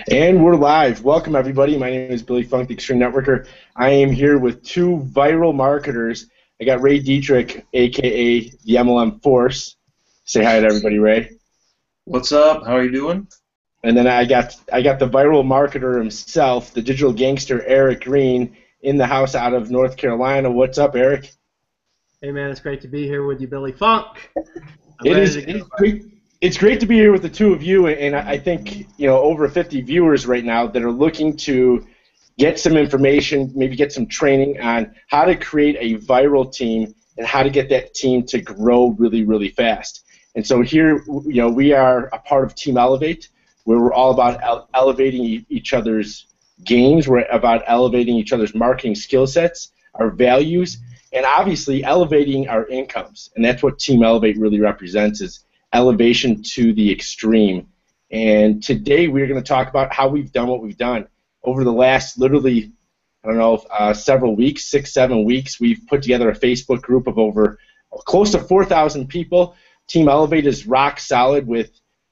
And we're live. Welcome, everybody. My name is Billy Funk, the Extreme Networker. I am here with two viral marketers. I got Ray Dietrich, a.k.a. the MLM Force. Say hi to everybody, Ray. What's up? How are you doing? And then I got the viral marketer himself, the digital gangster, Eric Green, in the house out of North Carolina. What's up, Eric? Hey, man, it's great to be here with you, Billy Funk. It's great to be here with the two of you, and I think over 50 viewers right now that are looking to get some information, maybe get some training on how to create a viral team and how to get that team to grow really, really fast. And so here, we are a part of Team Elevate, where we're all about elevating each other's games. We're about elevating each other's marketing skill sets, our values, and obviously elevating our incomes. And that's what Team Elevate really represents, is elevation to the extreme. And today we're going to talk about how we've done what we've done. Over the last literally, several weeks, 6-7 weeks, we've put together a Facebook group of over close to 4,000 people. Team Elevate is rock solid with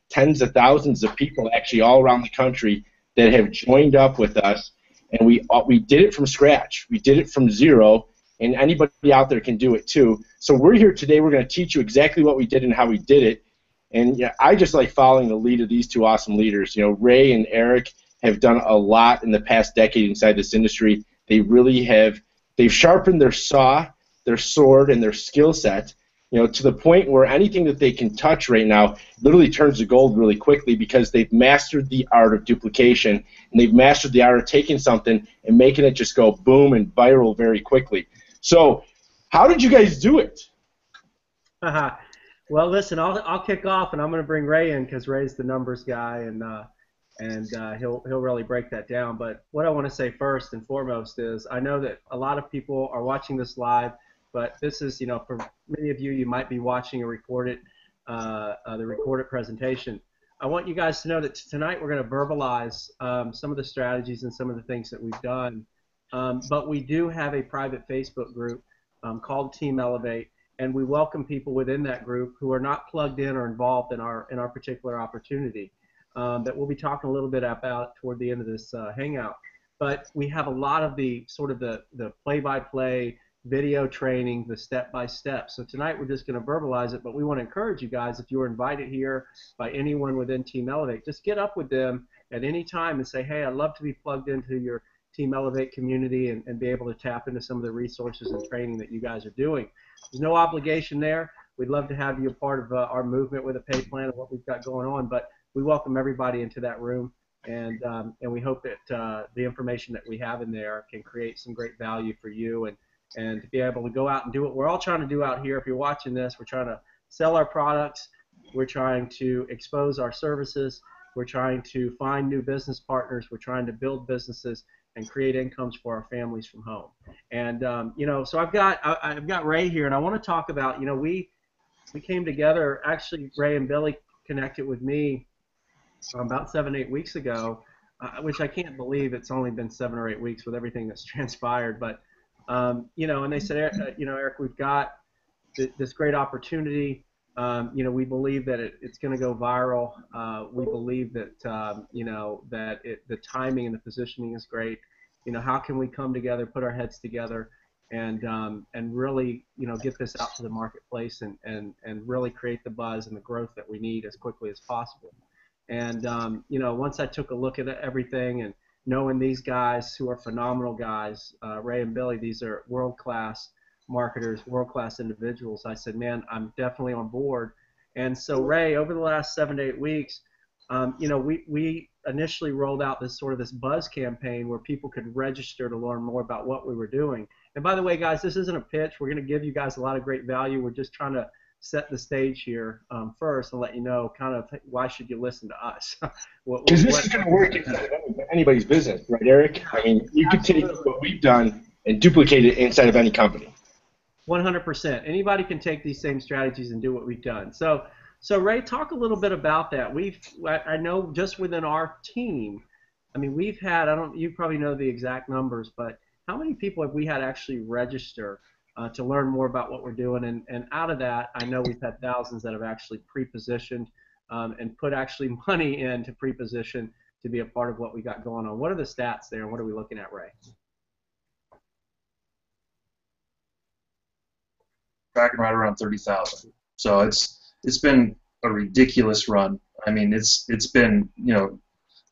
tens of thousands of people actually all around the country that have joined up with us. And we did it from scratch. We did it from zero, and anybody out there can do it too. So we're here today. We're going to teach you exactly what we did and how we did it. And I just like following the lead of these two awesome leaders. Ray and Eric have done a lot in the past decade inside this industry. They really have. They've sharpened their saw, their sword, and their skill set, to the point where anything that they can touch right now literally turns to gold really quickly, because they've mastered the art of duplication, and they've mastered the art of taking something and making it just go boom and viral very quickly. So, how did you guys do it? Well, listen, I'll kick off, and I'm going to bring Ray in because Ray's the numbers guy, and he'll really break that down. But what I want to say first and foremost is I know that a lot of people are watching this live, but this is, for many of you, you might be watching the recorded presentation. I want you guys to know that tonight we're going to verbalize some of the strategies and some of the things that we've done. But we do have a private Facebook group called Team Elevate, and we welcome people within that group who are not plugged in or involved in our particular opportunity that we'll be talking a little bit about toward the end of this hangout. But we have a lot of the sort of the play-by-play video training, the step-by-step. So tonight we're just going to verbalize it, but we want to encourage you guys, if you were invited here by anyone within Team Elevate, just get up with them at any time and say, hey, I'd love to be plugged into your Team Elevate community and be able to tap into some of the resources and training that you guys are doing. There's no obligation there. We'd love to have you a part of our movement with a pay plan and what we've got going on, but we welcome everybody into that room, and we hope that the information that we have in there can create some great value for you and to be able to go out and do what we're all trying to do out here. If you're watching this, we're trying to sell our products, we're trying to expose our services, we're trying to find new business partners, we're trying to build businesses and create incomes for our families from home. And so I've got Ray here, and I want to talk about, we came together. Actually, Ray and Billy connected with me about 7-8 weeks ago, which I can't believe it's only been 7 or 8 weeks with everything that's transpired. But and they said, Eric, we've got this great opportunity. We believe that it's going to go viral. We believe that the timing and the positioning is great. How can we come together, put our heads together, and really get this out to the marketplace and really create the buzz and the growth that we need as quickly as possible. And once I took a look at everything and knowing these guys who are phenomenal guys, Ray and Billy, these are world-class marketers, world-class individuals, I said, man, I'm definitely on board. And so, Ray, over the last 7 to 8 weeks, we initially rolled out this buzz campaign where people could register to learn more about what we were doing. And by the way, guys, this isn't a pitch. We're going to give you guys a lot of great value. We're just trying to set the stage here first and let you know kind of why should you listen to us. Because this is going to work inside of anybody's business, right, Eric? I mean, you could take what we've done and duplicate it inside of any company. 100%. Anybody can take these same strategies and do what we've done. So Ray, talk a little bit about that. I know just within our team, I mean, we've had, you probably know the exact numbers, but how many people have we had actually register to learn more about what we're doing? And out of that, I know we've had thousands that have actually pre-positioned and put actually money in to pre-position to be a part of what we got going on. What are the stats there, and what are we looking at, Ray? Tracking right around 30,000. So it's been a ridiculous run. I mean, it's been, you know,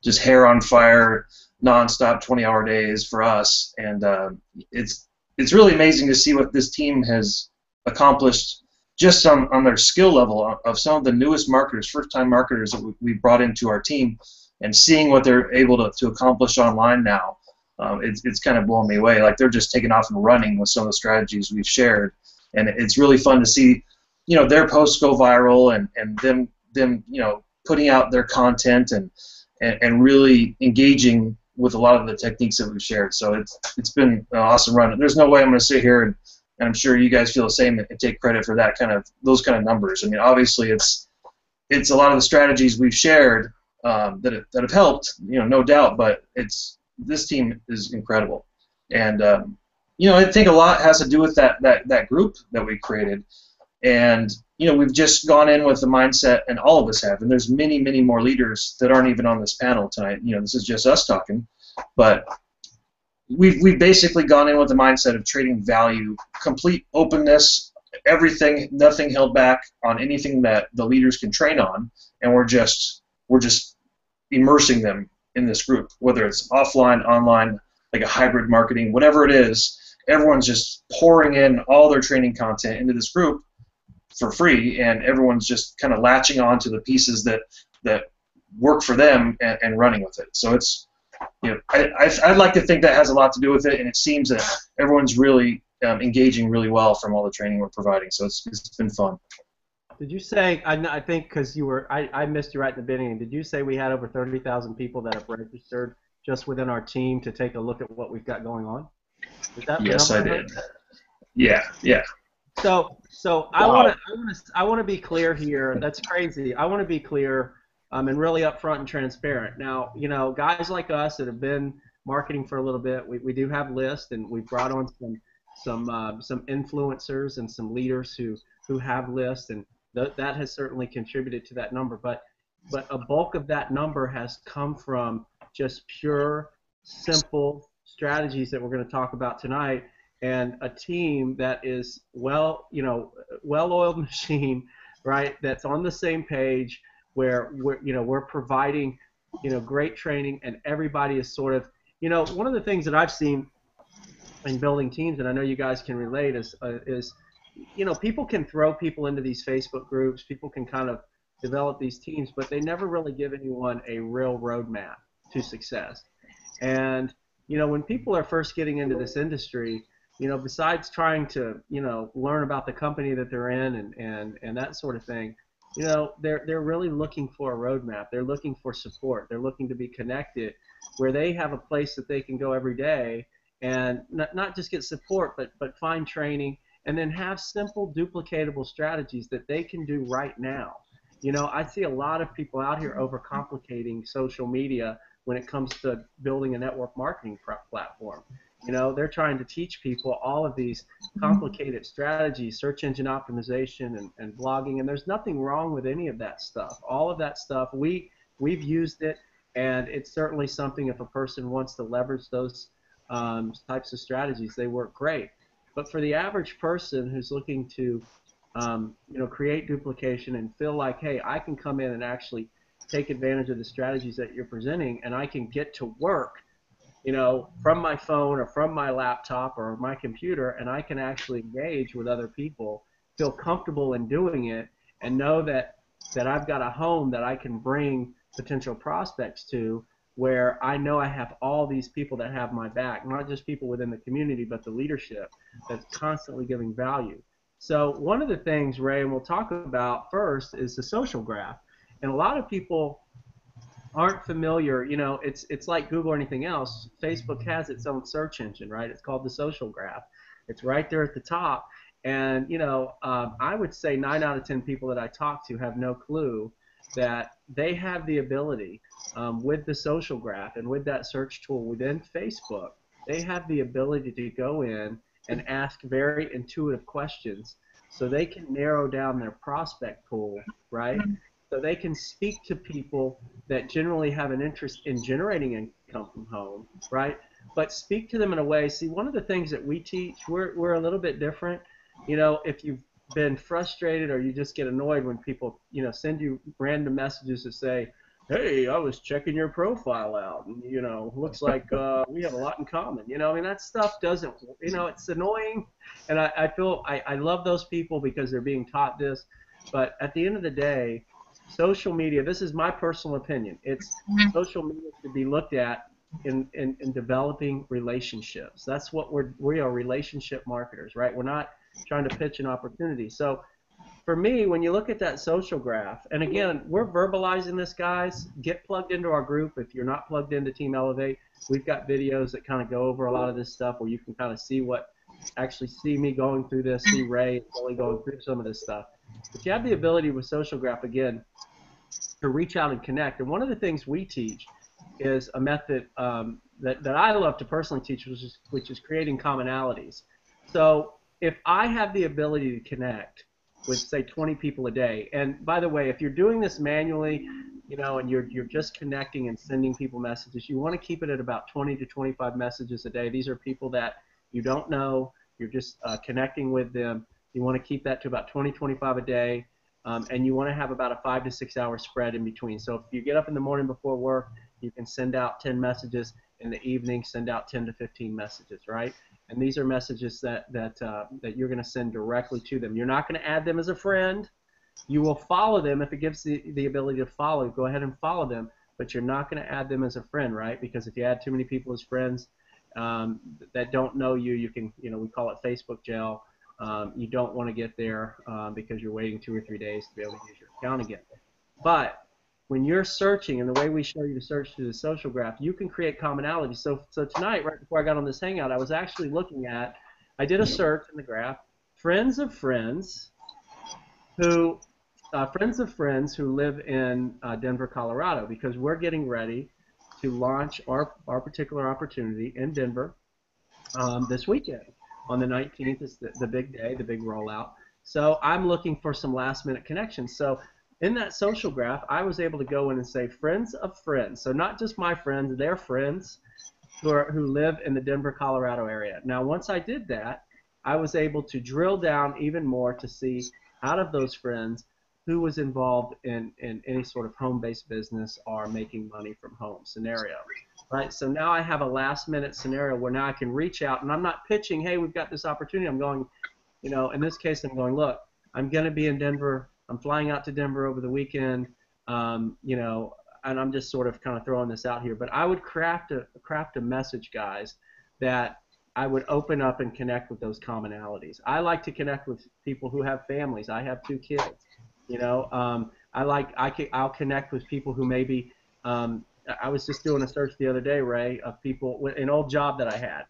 just hair on fire, nonstop 20-hour days for us, and it's really amazing to see what this team has accomplished just on their skill level of some of the newest marketers, first-time marketers that we brought into our team, and seeing what they're able to accomplish online now. It's kind of blowing me away. Like, they're just taking off and running with some of the strategies we've shared, and it's really fun to see, you know, their posts go viral and them you know, putting out their content and really engaging with a lot of the techniques that we've shared. So it's been an awesome run. There's no way I'm going to sit here and I'm sure you guys feel the same and take credit for those kind of numbers. I mean, obviously it's a lot of the strategies we've shared that have helped, you know, no doubt. But this team is incredible, and you know, I think a lot has to do with that group that we created. And, you know, we've just gone in with the mindset, and all of us have, and there's many, many more leaders that aren't even on this panel tonight. You know, this is just us talking, but we've basically gone in with the mindset of trading value, complete openness, everything, nothing held back on anything that the leaders can train on, and we're just immersing them in this group, whether it's offline, online, like a hybrid marketing, whatever it is. Everyone's just pouring in all their training content into this group for free, and everyone's just kind of latching on to the pieces that work for them and running with it. So it's, you know, I'd like to think that has a lot to do with it, and it seems that everyone's really engaging really well from all the training we're providing. So it's been fun. Did you say, I think because I missed you right in the beginning, did you say we had over 30,000 people that have registered just within our team to take a look at what we've got going on? Is that yes, I did. Yeah. So Wow. I want to be clear here. That's crazy. I want to be clear and really upfront and transparent. Now, you know, guys like us that have been marketing for a little bit, we do have lists, and we've brought on some influencers and some leaders who have lists, and that has certainly contributed to that number. But a bulk of that number has come from just pure, simple strategies that we're going to talk about tonight, and a team that is well-oiled machine, right? That's on the same page, where we're providing, you know, great training, and everybody is sort of, you know, one of the things that I've seen in building teams, and I know you guys can relate, is you know, people can throw people into these Facebook groups, people can kind of develop these teams, but they never really give anyone a real roadmap to success. And, you know, when people are first getting into this industry, you know, besides trying to, you know, learn about the company that they're in and that sort of thing, you know, they're really looking for a roadmap. They're looking for support. They're looking to be connected, where they have a place that they can go every day and not just get support, but find training, and then have simple, duplicatable strategies that they can do right now. You know, I see a lot of people out here overcomplicating social media when it comes to building a network marketing platform. You know, they're trying to teach people all of these complicated strategies, search engine optimization and blogging, and there's nothing wrong with any of that stuff. All of that stuff, we've used it, and it's certainly something, if a person wants to leverage those types of strategies, they work great. But for the average person who's looking to you know, create duplication and feel like, hey, I can come in and actually take advantage of the strategies that you're presenting, and I can get to work, you know, from my phone or from my laptop or my computer, and I can actually engage with other people, feel comfortable in doing it, and know that I've got a home that I can bring potential prospects to, where I know I have all these people that have my back, not just people within the community, but the leadership that's constantly giving value. So one of the things, Ray, and we'll talk about first, is the social graph. And a lot of people aren't familiar, you know, it's like Google or anything else. Facebook has its own search engine, right? It's called the social graph. It's right there at the top. And, you know, I would say 9 out of 10 people that I talk to have no clue that they have the ability with the social graph and with that search tool within Facebook, they have the ability to go in and ask very intuitive questions so they can narrow down their prospect pool, right? so they can speak to people that generally have an interest in generating income from home, right? But speak to them in a way. See, one of the things that we teach, we're a little bit different. You know, if you've been frustrated or you just get annoyed when people, you know, send you random messages that say, hey, I was checking your profile out, and, you know, looks like we have a lot in common. You know, I mean, that stuff doesn't, you know, it's annoying, and I feel I love those people because they're being taught this, but at the end of the day, social media, this is my personal opinion, it's social media to be looked at in developing relationships. That's what we are, relationship marketers, right? We're not trying to pitch an opportunity. So for me, when you look at that social graph, and again, we're verbalizing this, guys. Get plugged into our group. If you're not plugged into Team Elevate, we've got videos that kind of go over a lot of this stuff where you can kind of see see me going through this, see Ray and Billy going through some of this stuff. But you have the ability with social graph, again, to reach out and connect. And one of the things we teach is a method that I love to personally teach, which is creating commonalities. So if I have the ability to connect with, say, 20 people a day, and by the way, if you're doing this manually, you know, and you're just connecting and sending people messages, you want to keep it at about 20 to 25 messages a day. These are people that you don't know, you're just connecting with them. You want to keep that to about 20, 25 a day, and you want to have about a 5 to 6 hour spread in between. So if you get up in the morning before work, you can send out 10 messages. In the evening, send out 10 to 15 messages, right? And these are messages that you're going to send directly to them. You're not going to add them as a friend. You will follow them if it gives the ability to follow. Go ahead and follow them, but you're not going to add them as a friend, right? Because if you add too many people as friends that don't know you, you can, you know, we call it Facebook jail. You don't want to get there because you're waiting 2 or 3 days to be able to use your account again. But when you're searching, and the way we show you to search through the social graph, you can create commonalities. So tonight, right before I got on this Hangout, I was actually looking at, I did a search in the graph, friends of friends who live in Denver, Colorado, because we're getting ready to launch our particular opportunity in Denver this weekend. On the 19th is the big day, the big rollout. So I'm looking for some last-minute connections. So in that social graph, I was able to go in and say friends of friends. So not just my friends, their friends who live in the Denver, Colorado area. Now, once I did that, I was able to drill down even more to see out of those friends who was involved in any sort of home-based business or making money from home scenario. Right? So now I have a last-minute scenario where now I can reach out, and I'm not pitching, hey, we've got this opportunity. I'm going, you know, in this case, I'm going, look, I'm going to be in Denver. I'm flying out to Denver over the weekend, you know, and I'm just sort of kind of throwing this out here. But I would craft a message, guys, that I would open up and connect with those commonalities. I like to connect with people who have families. I have 2 kids. You know, I'll connect with people who maybe. I was just doing a search the other day, Ray, of people, an old job that I had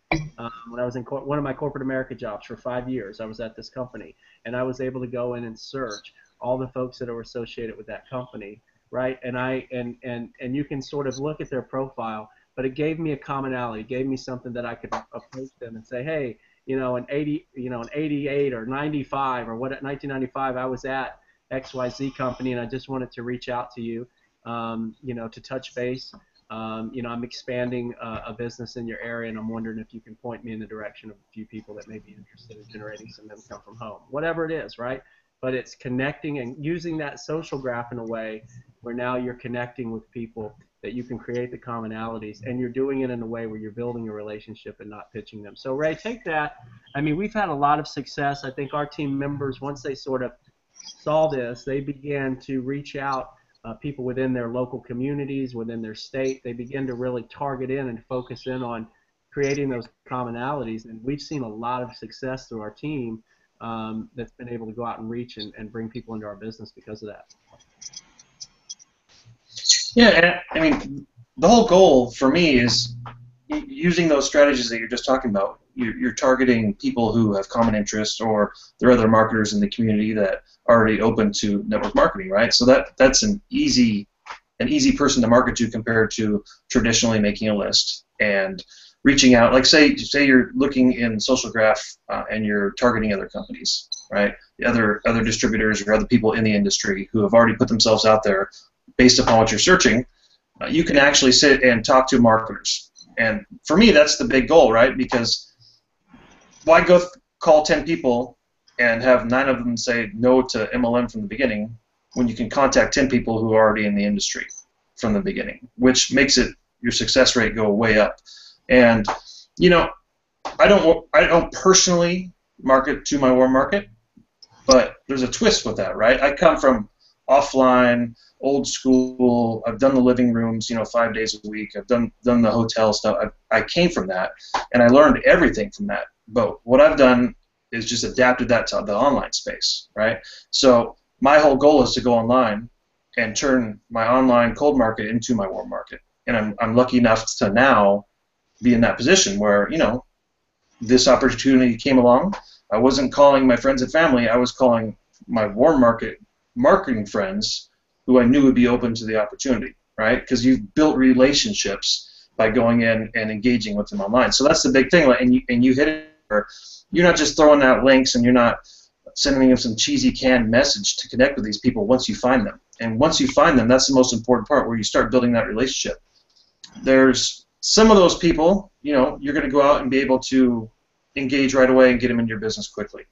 when I was in one of my corporate America jobs for 5 years. I was at this company, and I was able to go in and search all the folks that are associated with that company, right? And you can sort of look at their profile, but it gave me a commonality. It gave me something that I could approach them and say, hey, you know, in 88 or 95 or 1995, I was at XYZ company, and I just wanted to reach out to you, you know, to touch base. You know, I'm expanding a business in your area, and I'm wondering if you can point me in the direction of a few people that may be interested in generating some income from home. Whatever it is, right? But it's connecting and using that social graph in a way where now you're connecting with people that you can create the commonalities, and you're doing it in a way where you're building a relationship and not pitching them. So, Ray, take that. I mean, we've had a lot of success. I think our team members, once they sort of saw this, they began to reach out people within their local communities, within their state. They begin to really target in and focus in on creating those commonalities, and we've seen a lot of success through our team that's been able to go out and reach and bring people into our business because of that. Yeah, and I mean, the whole goal for me is using those strategies that you're just talking about. You're targeting people who have common interests, or there are other marketers in the community that are already open to network marketing, right? So that's an easy person to market to compared to traditionally making a list and reaching out. Like say you're looking in social graph and you're targeting other companies, right? The other distributors or other people in the industry who have already put themselves out there based upon what you're searching. You can actually sit and talk to marketers. And for me, that's the big goal, right? Because why go call 10 people and have 9 of them say no to MLM from the beginning when you can contact 10 people who are already in the industry from the beginning, which makes your success rate go way up. And I don't personally market to my warm market, but there's a twist with that, right? I come from offline, old school. I've done the living rooms, 5 days a week. I've done the hotel stuff. I came from that, and I learned everything from that. But what I've done is just adapted that to the online space, right? So my whole goal is to go online and turn my online cold market into my warm market. And I'm lucky enough to now be in that position where, this opportunity came along. I wasn't calling my friends and family. I was calling my warm market marketing friends who I knew would be open to the opportunity, right? Because you've built relationships by going in and engaging with them online. So that's the big thing. And you hit it where you're not just throwing out links and you're not sending them some cheesy canned message to connect with these people once you find them. And once you find them, that's the most important part, where you start building that relationship. There's some of those people, you're going to go out and be able to engage right away and get them in your business quickly.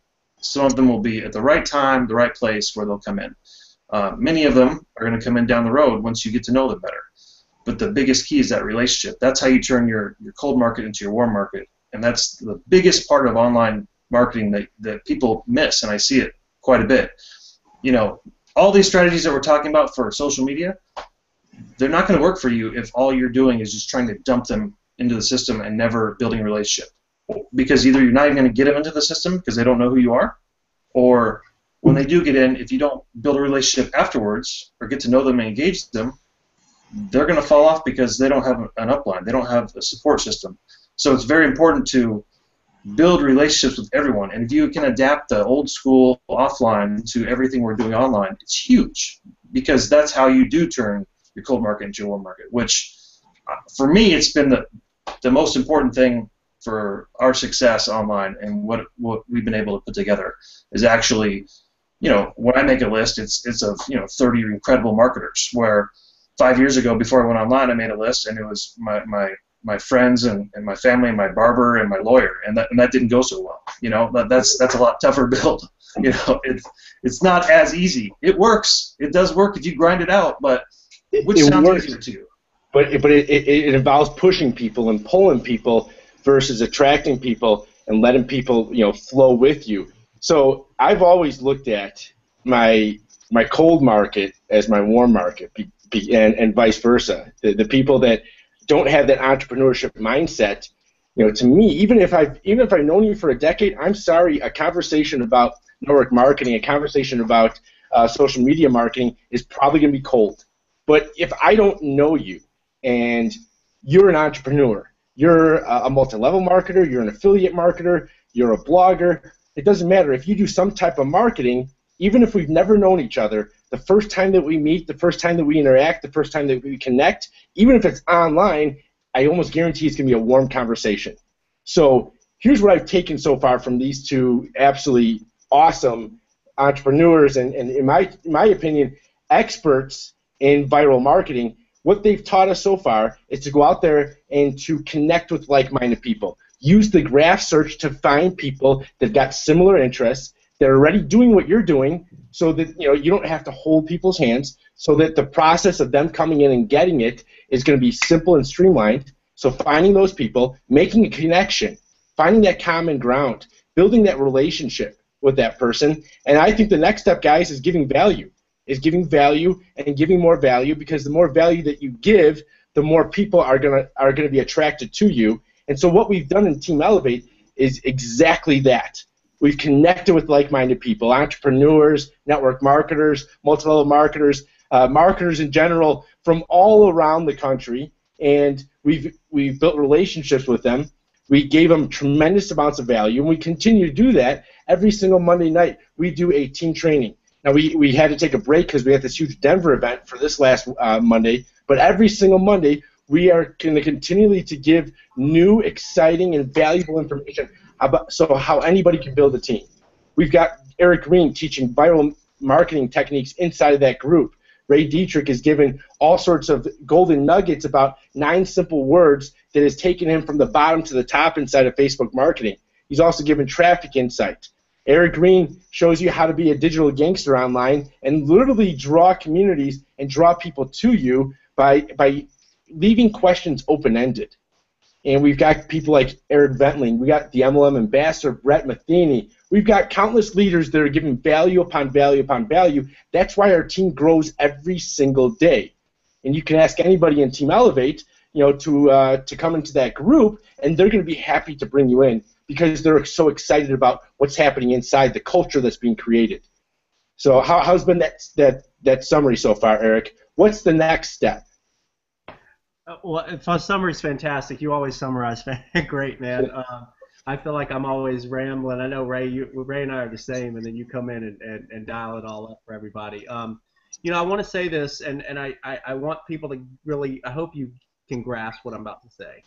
Some of them will be at the right time, the right place where they'll come in. Many of them are going to come in down the road once you get to know them better. But the biggest key is that relationship. That's how you turn your cold market into your warm market. And that's the biggest part of online marketing that people miss, and I see it quite a bit. All these strategies that we're talking about for social media, they're not going to work for you if all you're doing is just trying to dump them into the system and never building a relationship. Because either you're not even going to get them into the system because they don't know who you are, or when they do get in, if you don't build a relationship afterwards or get to know them and engage them, they're going to fall off because they don't have an upline. They don't have a support system. So it's very important to build relationships with everyone. And if you can adapt the old school offline to everything we're doing online, it's huge, because that's how you do turn your cold market into your warm market, which for me, it's been the most important thing for our success online, and what we've been able to put together is actually, when I make a list, it's of 30 incredible marketers, where 5 years ago, before I went online, I made a list, and it was my friends and my family and my barber and my lawyer, and that didn't go so well. That's a lot tougher build. It's not as easy. It works. It does work if you grind it out, but which sounds easier to you? But it involves pushing people and pulling people versus attracting people and letting people flow with you. So I've always looked at my cold market as my warm market, and vice versa. The people that don't have that entrepreneurship mindset, to me, even if I've known you for a decade, I'm sorry, a conversation about network marketing, a conversation about social media marketing is probably going to be cold. But if I don't know you and you're an entrepreneur, you're a multi-level marketer, you're an affiliate marketer, you're a blogger, it doesn't matter. If you do some type of marketing, even if we've never known each other, the first time that we meet, the first time that we interact, the first time that we connect, even if it's online, I almost guarantee it's going to be a warm conversation. So here's what I've taken so far from these two absolutely awesome entrepreneurs and in my opinion, experts in viral marketing. What they've taught us so far is to go out there and to connect with like-minded people. Use the graph search to find people that got similar interests, that are already doing what you're doing, so that you don't have to hold people's hands, so that the process of them coming in and getting it is going to be simple and streamlined. So finding those people, making a connection, finding that common ground, building that relationship with that person. And I think the next step, guys, is giving value. And giving more value, because the more value that you give, the more people are gonna be attracted to you. And so what we've done in Team Elevate is exactly that. We've connected with like-minded people, entrepreneurs, network marketers, multi-level marketers, marketers in general from all around the country, and we've built relationships with them. We gave them tremendous amounts of value, and we continue to do that every single Monday night. We do a team training. Now, we had to take a break because we had this huge Denver event for this last Monday, but every single Monday we are going to continually to give new, exciting, and valuable information about how anybody can build a team. We've got Eric Green teaching viral marketing techniques inside of that group. Ray Dietrich is given all sorts of golden nuggets about 9 simple words that has taken him from the bottom to the top inside of Facebook marketing. He's also given traffic insight. Eric Green shows you how to be a digital gangster online and literally draw communities and draw people to you by leaving questions open-ended. And we've got people like Eric Ventling. We got the MLM ambassador, Brett Matheny. We've got countless leaders that are giving value upon value upon value. That's why our team grows every single day. And you can ask anybody in Team Elevate, to come into that group, and they're going to be happy to bring you in because they're so excited about what's happening inside, the culture that's being created. So how's been that summary so far, Eric? What's the next step? Well, summary is fantastic. You always summarize great, man. I feel like I'm always rambling. I know Ray and I are the same, and then you come in and dial it all up for everybody. I want to say this, and I want people to really, I hope you can grasp what I'm about to say.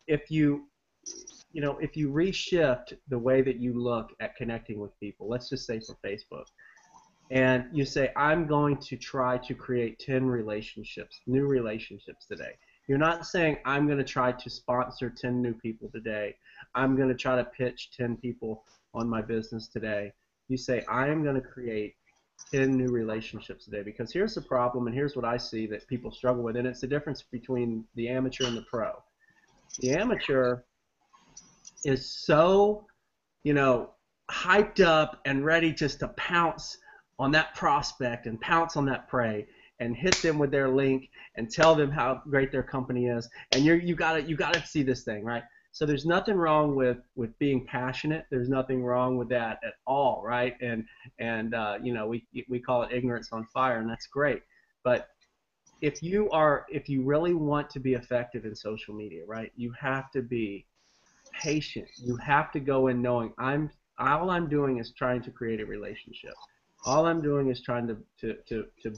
If you reshift the way that you look at connecting with people, let's just say for Facebook, and you say, I'm going to try to create 10 relationships, new relationships today. You're not saying, I'm going to try to sponsor 10 new people today. I'm going to try to pitch 10 people on my business today. You say, I am going to create 10 new relationships today, because here's the problem, and here's what I see that people struggle with, and it's the difference between the amateur and the pro. The amateur is so, hyped up and ready just to pounce on that prospect and pounce on that prey and hit them with their link and tell them how great their company is. And you gotta see this thing, right? So there's nothing wrong with being passionate. There's nothing wrong with that at all, right? And we call it ignorance on fire, and that's great. But if you really want to be effective in social media, right, you have to be patient. You have to go in knowing all I'm doing is trying to create a relationship. All I'm doing is trying to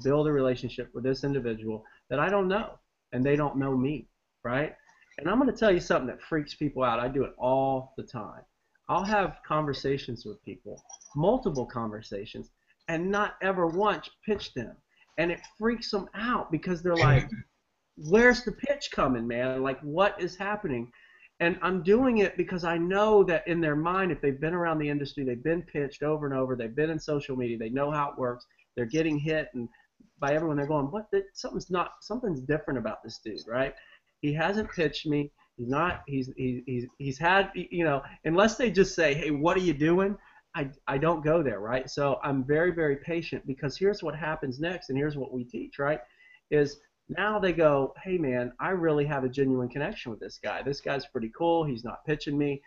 build a relationship with this individual that I don't know, and they don't know me, right? And I'm going to tell you something that freaks people out. I do it all the time. I'll have conversations with people, multiple conversations, and not ever once pitch them. And it freaks them out because they're like, where's the pitch coming, man? Like, what is happening? And I'm doing it because I know that in their mind, if they've been around the industry, they've been pitched over and over, they've been in social media, they know how it works, they're getting hit, and by everyone they're going, something's different about this dude, right? He hasn't pitched me. He's had, unless they just say, hey, what are you doing? I don't go there, right? So I'm very, very patient, because here's what happens next, and here's what we teach, right, is now they go, hey, man, I really have a genuine connection with this guy. This guy's pretty cool. He's not pitching me.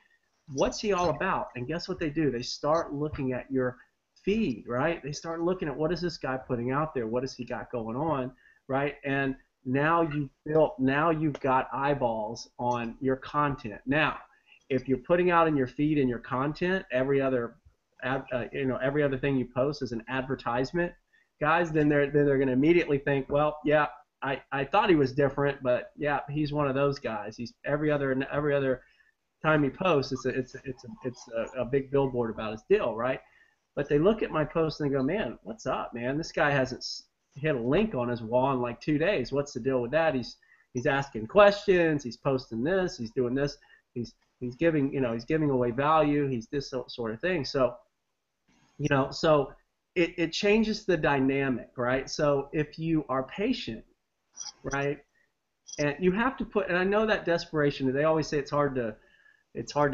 What's he all about? And guess what they do? They start looking at your feed, right? They start looking at, what is this guy putting out there? What has he got going on, right? And now you've got eyeballs on your content. Now, if you're putting out in your feed and your content, every other thing you post is an advertisement, guys, then they're going to immediately think, well, yeah, I thought he was different, but yeah, he's one of those guys. He's every other time he posts, it's a big billboard about his deal, right? But they look at my post and they go, man, what's up, man? This guy hasn't hit a link on his wall in like 2 days. What's the deal with that? He's asking questions. He's posting this. He's doing this. He's giving away value. He's this sort of thing. So, so it changes the dynamic, right? So if you are patient, right, and you have to put, and I know that desperation, they always say it's hard to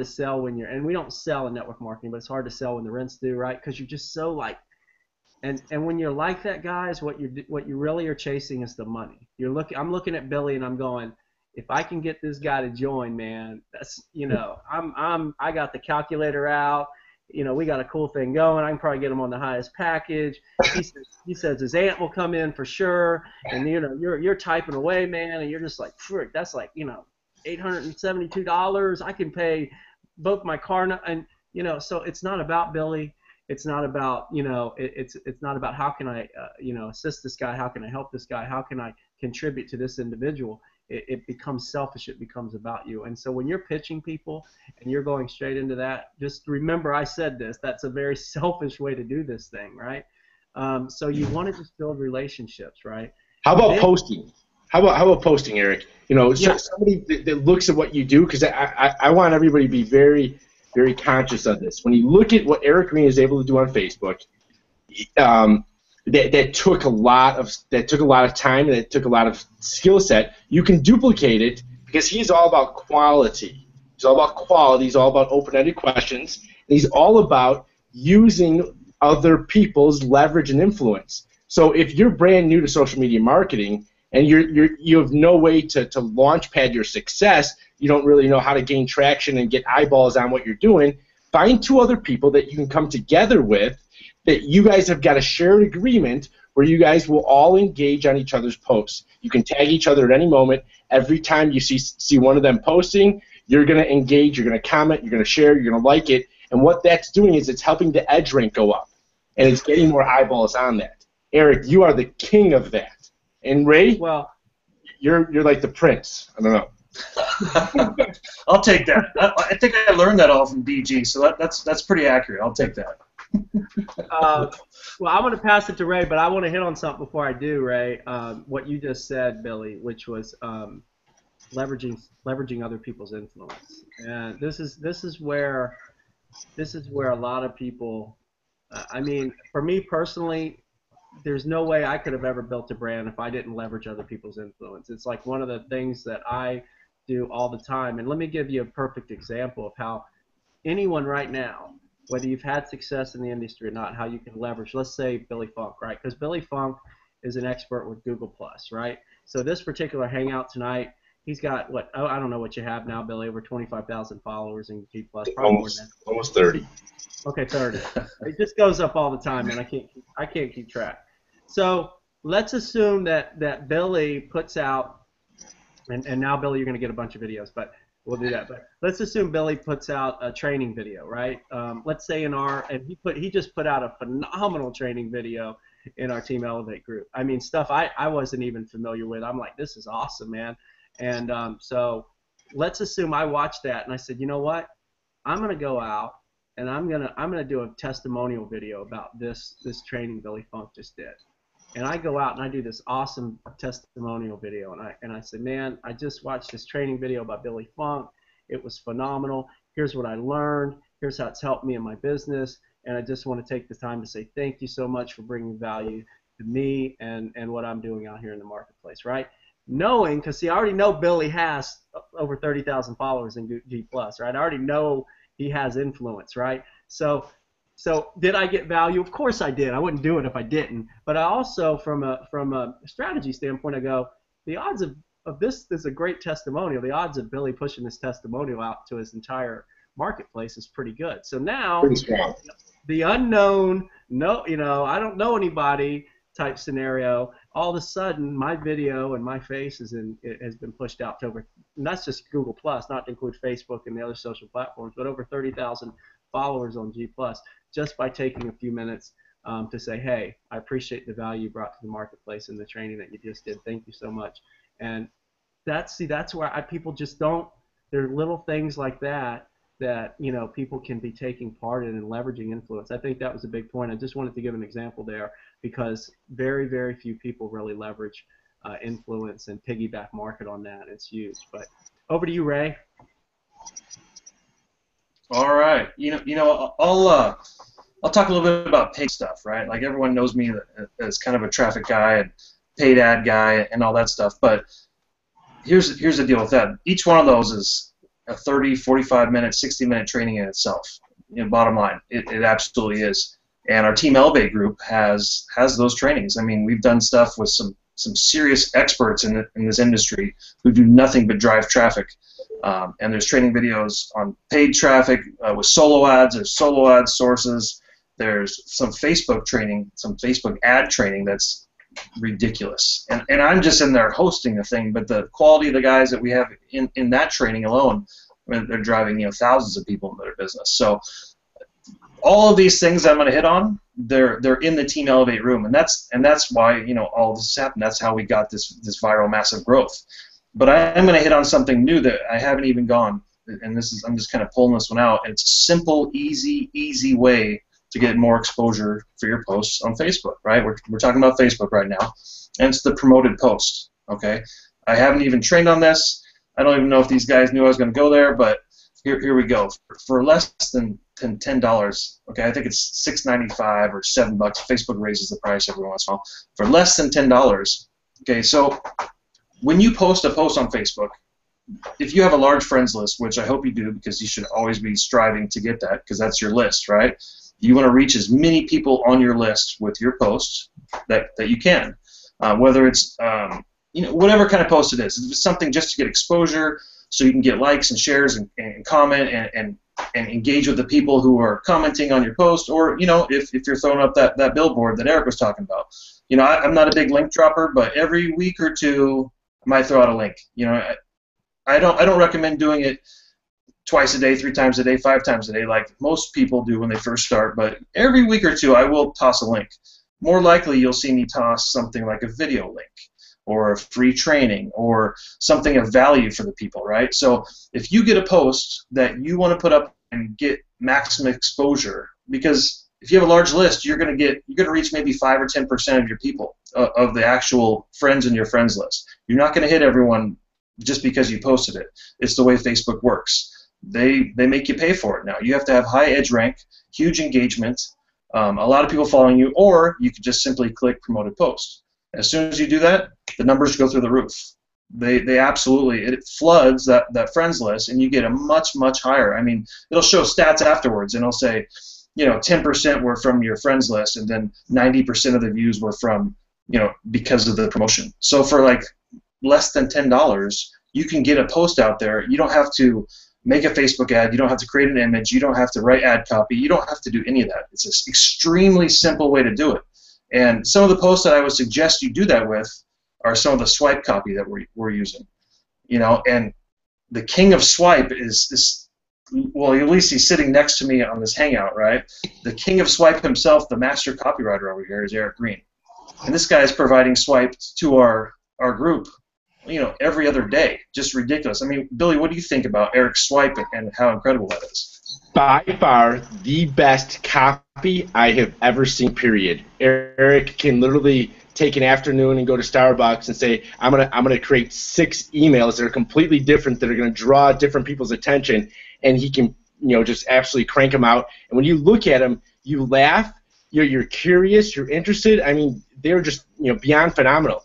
sell when and we don't sell in network marketing, but it's hard to sell when the rent's due, right? Because you're just so like, and when you're like that, guys, what you really are chasing is the money. I'm looking at Billy and I'm going, if I can get this guy to join, man, that's, I got the calculator out. We got a cool thing going. I can probably get him on the highest package. He says his aunt will come in for sure, and you're typing away, man, and you're just like, frick, that's like $872. I can pay both my car and so it's not about Billy. It's not about it's not about how can I assist this guy, how can I help this guy, how can I contribute to this individual. it becomes selfish. It becomes about you. And so when you're pitching people and you're going straight into that, just remember I said this. That's a very selfish way to do this thing, right? So you want to just build relationships, right? How about posting? How about posting, Eric? You know, Yeah. somebody that looks at what you do, because I want everybody to be very, very conscious of this. When you look at what Eric Green is able to do on Facebook, that took a lot of time, and it took a lot of skill set. You can duplicate it because he's all about quality. He's all about quality. He's all about open-ended questions. And he's all about using other people's leverage and influence. So if you're brand new to social media marketing and you have no way to launch pad your success, you don't really know how to gain traction and get eyeballs on what you're doing, find two other people that you can come together with, that you guys have got a shared agreement where you guys will all engage on each other's posts. You can tag each other at any moment. Every time you see one of them posting, you're going to engage, you're going to comment, you're going to share, you're going to like it. And what that's doing is it's helping the edge rank go up, and it's getting more eyeballs on that. Eric, you are the king of that. And Ray, well, you're like the prince. I don't know. I'll take that. I think I learned that all from DG, so that's pretty accurate. I'll take that. Well, I'm going to pass it to Ray, but I want to hit on something before I do, Ray. What you just said, Billy, which was leveraging other people's influence, and this is where a lot of people. I mean, for me personally, there's no way I could have ever built a brand if I didn't leverage other people's influence. It's like one of the things that I do all the time. And let me give you a perfect example of how anyone right now, whether you've had success in the industry or not, how you can leverage, let's say Billy Funk, right? Because Billy Funk is an expert with Google+, right? So this particular Hangout tonight, he's got, what, I don't know what you have now, Billy, over 25,000 followers in G+. Almost 30. Okay, 30. It just goes up all the time, and I can't keep track. So let's assume that Billy puts out, and now Billy, you're going to get a bunch of videos, but we'll do that. But let's assume Billy puts out a training video, right? Let's say he just put out a phenomenal training video in our Team Elevate group. I mean, stuff I wasn't even familiar with. I'm like, this is awesome, man. And so let's assume I watched that and I said, you know what? I'm going to go out and I'm gonna do a testimonial video about this training Billy Funk just did. And I go out and I do this awesome testimonial video, and I say, man, I just watched this training video by Billy Funk. It was phenomenal. Here's what I learned. Here's how it's helped me in my business. And I just want to take the time to say thank you so much for bringing value to me and what I'm doing out here in the marketplace, right? Knowing, because see, I already know Billy has over 30,000 followers in G+, right? I already know he has influence, right? So did I get value? Of course I did. I wouldn't do it if I didn't. But I also, from a strategy standpoint, I go, the odds of this is a great testimonial. The odds of Billy pushing this testimonial out to his entire marketplace is pretty good. So now, the unknown, I don't know anybody type scenario, all of a sudden my video and my face has been pushed out to over, and that's just Google+, not to include Facebook and the other social platforms, but over 30,000 followers on G+, just by taking a few minutes to say, hey, I appreciate the value you brought to the marketplace and the training that you just did. Thank you so much. And that's where people just don't, there are little things like that people can be taking part in and leveraging influence. I think that was a big point. I just wanted to give an example there because very, very few people really leverage influence and piggyback market on that. It's huge. But over to you, Ray. All right. I'll talk a little bit about paid stuff, right? Like everyone knows me as kind of a traffic guy and paid ad guy and all that stuff. But here's the deal with that. Each one of those is a 30, 45-minute, 60-minute training in itself. Bottom line, it absolutely is. And our Team Elevate group has those trainings. I mean, we've done stuff with some serious experts in this industry who do nothing but drive traffic. And there's training videos on paid traffic with solo ads. There's solo ad sources. There's some Facebook training, some Facebook ad training that's ridiculous. And I'm just in there hosting the thing, but the quality of the guys that we have in that training alone, I mean, they're driving thousands of people into their business. So all of these things I'm going to hit on, they're in the Team Elevate room, and that's why all of this happened. That's how we got this viral massive growth. But I'm going to hit on something new that I haven't even gone, and I'm just kind of pulling this one out. And it's a simple, easy way to get more exposure for your posts on Facebook, right? We're talking about Facebook right now, and it's the promoted post, okay? I haven't even trained on this. I don't even know if these guys knew I was going to go there, but here we go. For less than $10, okay, I think it's $6.95 or $7. Facebook raises the price every once in a while. For less than $10, okay, so when you post a post on Facebook, if you have a large friends list, which I hope you do because you should always be striving to get that because that's your list, right? You want to reach as many people on your list with your post that you can, whether it's whatever kind of post it is. If it's something just to get exposure so you can get likes and shares and comment and engage with the people who are commenting on your post, or if you're throwing up that billboard that Eric was talking about. I'm not a big link dropper, but every week or two I might throw out a link. I don't recommend doing it twice a day, 3 times a day, 5 times a day like most people do when they first start, but every week or two I will toss a link. More likely you'll see me toss something like a video link or a free training or something of value for the people, right? So if you get a post that you want to put up and get maximum exposure, because if you have a large list, you're going to reach maybe 5 or 10% of your people, of the actual friends in your friends list. You're not going to hit everyone just because you posted it. It's the way Facebook works. They make you pay for it now. You have to have high edge rank, huge engagement, a lot of people following you, or you could just simply click promoted post. As soon as you do that, the numbers go through the roof. They absolutely, it floods that friends list, and you get a much higher. I mean, it'll show stats afterwards, and it'll say, 10% were from your friends list, and then 90% of the views were from, because of the promotion. So for like less than $10, you can get a post out there. You don't have to make a Facebook ad. You don't have to create an image. You don't have to write ad copy. You don't have to do any of that. It's an extremely simple way to do it. And some of the posts that I would suggest you do that with are some of the swipe copy that we're using. And the king of swipe is well, at least he's sitting next to me on this Hangout, right? The king of swipe himself, the master copywriter over here, is Eric Green. And this guy is providing swipes to our group, every other day. Just ridiculous. I mean, Billy, what do you think about Eric's swipe and how incredible that is? By far the best copy I have ever seen, period. Eric can literally take an afternoon and go to Starbucks and say, I'm gonna create 6 emails that are completely different, that are gonna draw different people's attention, and he can just absolutely crank them out. And when you look at them, you laugh, you're curious, you're interested. I mean, they're just beyond phenomenal.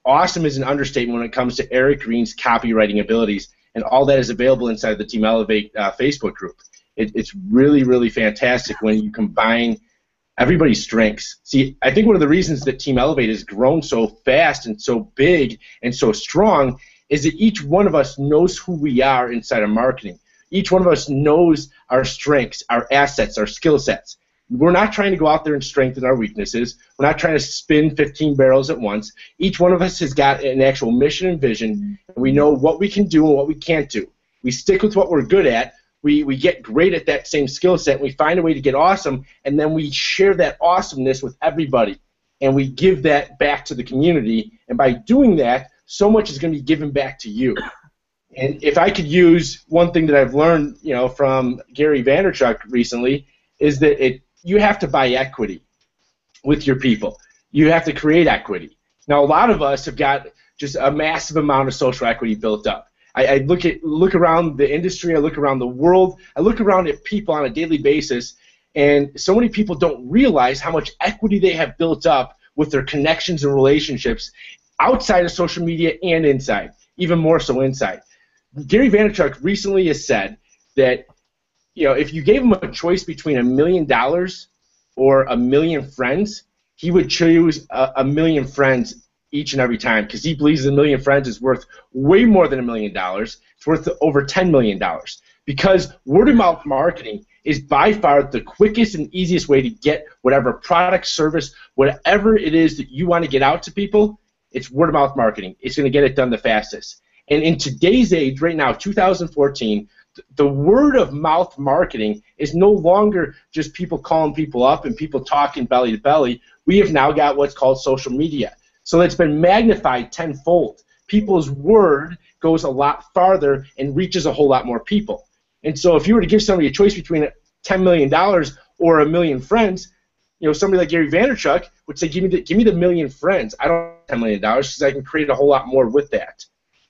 Awesome is an understatement when it comes to Eric Green's copywriting abilities, and all that is available inside the Team Elevate Facebook group. It's really fantastic when you combine everybody's strengths. See, I think one of the reasons that Team Elevate has grown so fast and so big and so strong is that each one of us knows who we are inside of marketing. Each one of us knows our strengths, our assets, our skill sets. We're not trying to go out there and strengthen our weaknesses. We're not trying to spin 15 barrels at once. Each one of us has got an actual mission and vision, and we know what we can do and what we can't do. We stick with what we're good at. We get great at that same skill set, and we find a way to get awesome, and then we share that awesomeness with everybody, and we give that back to the community. And by doing that, so much is going to be given back to you. And if I could use one thing that I've learned, from Gary Vaynerchuk recently, is that you have to buy equity with your people. You have to create equity. Now, a lot of us have got just a massive amount of social equity built up. I look around the industry, I look around the world, I look around at people on a daily basis, and so many people don't realize how much equity they have built up with their connections and relationships outside of social media and inside, even more so inside. Gary Vaynerchuk recently has said that if you gave him a choice between $1 million or 1 million friends, he would choose 1 million friends each and every time, because he believes 1 million friends is worth way more than $1 million. It's worth over $10 million, because word-of-mouth marketing is by far the quickest and easiest way to get whatever product, service, whatever it is that you want to get out to people. It's word-of-mouth marketing. It's going to get it done the fastest. And in today's age, right now, 2014, the word-of-mouth marketing is no longer just people calling people up and people talking belly to belly. We have now got what's called social media. So it's been magnified tenfold. people's word goes a lot farther and reaches a whole lot more people. And so if you were to give somebody a choice between $10 million or 1 million friends, somebody like Gary Vaynerchuk would say, give me the million friends. I don't have $10 million because I can create a whole lot more with that.